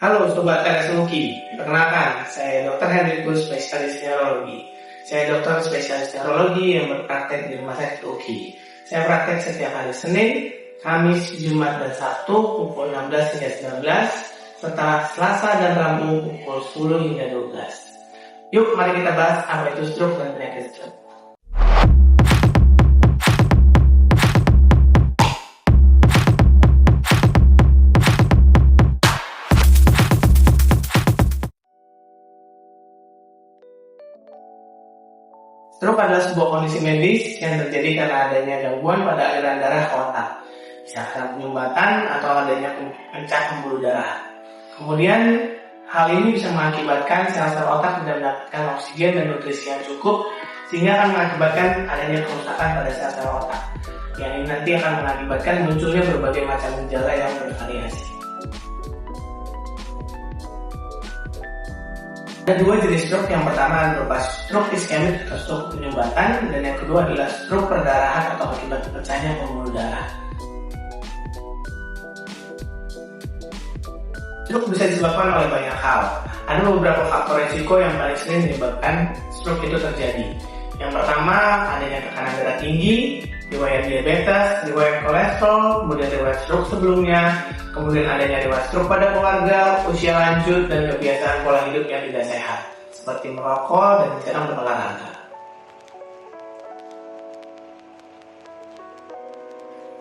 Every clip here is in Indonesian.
Halo Sobat RSUKI, perkenalkan, saya Dr. Hendrikus, spesialis neurologi. Saya dokter spesialis neurologi yang berpraktek di Rumah Sakit UKI. Saya praktek setiap hari Senin, Kamis, Jumat, dan Sabtu pukul 16 hingga 19, serta Selasa dan Rabu pukul 10 hingga 12. Yuk, mari kita bahas apa itu stroke dan penyakit stroke. Stroke adalah sebuah kondisi medis yang terjadi karena adanya gangguan pada aliran darah ke otak, bisa karena penyumbatan atau adanya pecah pembuluh darah. Kemudian, hal ini bisa mengakibatkan sel-sel otak tidak mendapatkan oksigen dan nutrisi yang cukup, sehingga akan mengakibatkan adanya kerusakan pada sel-sel otak, yang ini nanti akan mengakibatkan munculnya berbagai macam gejala yang bervariasi. Ada dua jenis stroke, yang pertama berupa stroke iskemik atau stroke penyumbatan, dan yang kedua adalah stroke perdarahan atau akibat pecahnya pembuluh darah. Stroke bisa disebabkan oleh banyak hal. Ada beberapa faktor risiko yang paling sering menyebabkan stroke itu terjadi. Yang pertama, adanya tekanan darah tinggi, riwayat diabetes, riwayat kolesterol, kemudian riwayat stroke sebelumnya, kemudian adanya riwayat stroke pada keluarga, usia lanjut, dan kebiasaan pola hidup yang tidak sehat, seperti merokok dan jarang berolahraga.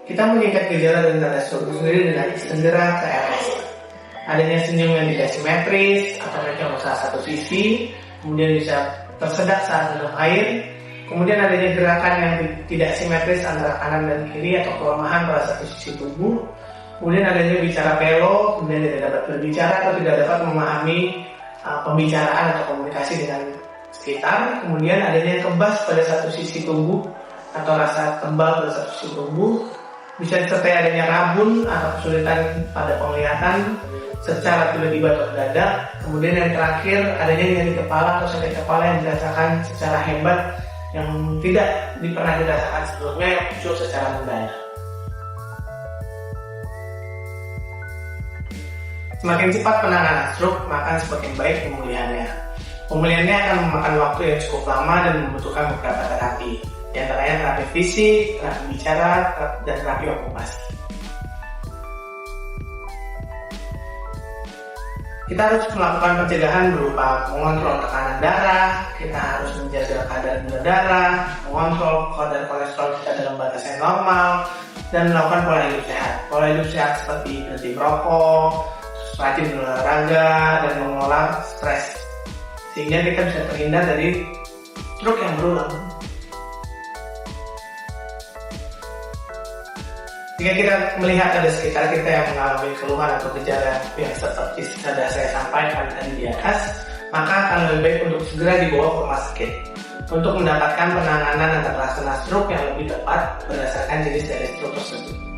Kita mengikat gejala dan tanda stroke sendiri dengan segera ke RS. Adanya senyum yang tidak simetris atau mencong salah satu sisi, kemudian bisa tersedak saat minum air, kemudian adanya gerakan yang tidak simetris antara kanan dan kiri atau kelemahan pada satu sisi tubuh, kemudian adanya bicara pelo, kemudian tidak dapat berbicara atau tidak dapat memahami pembicaraan atau komunikasi dengan sekitar, kemudian adanya kebas pada satu sisi tubuh atau rasa tebal pada satu sisi tubuh, bisa disertai adanya rabun atau kesulitan pada penglihatan secara tiba-tiba atau mendadak, kemudian yang terakhir adanya nyeri kepala atau sakit kepala yang dirasakan secara hebat yang tidak pernah dirasakan sebelumnya, yang muncul secara mendadak. Semakin cepat penanganan stroke, maka semakin baik pemulihannya. Pemulihannya akan memakan waktu yang cukup lama dan membutuhkan beberapa terapi, di antaranya terapi fisik, terapi bicara, dan terapi okupasi. Kita harus melakukan pencegahan berupa mengontrol tekanan darah, kita harus menjaga kadar gula darah, mengontrol kadar kolesterol kita dalam batas yang normal, dan melakukan pola hidup sehat. Pola hidup sehat seperti berhenti merokok, rajin berolahraga, dan mengelola stres, sehingga kita bisa terhindar dari stroke yang berulang. Jika kita melihat ada sekitar kita yang mengalami keluhan atau gejala yang seperti sudah saya sampaikan tadi di atas, maka akan lebih baik untuk segera dibawa ke rumah sakit untuk mendapatkan penanganan atau terkena stroke yang lebih tepat berdasarkan jenis dari stroke tersebut.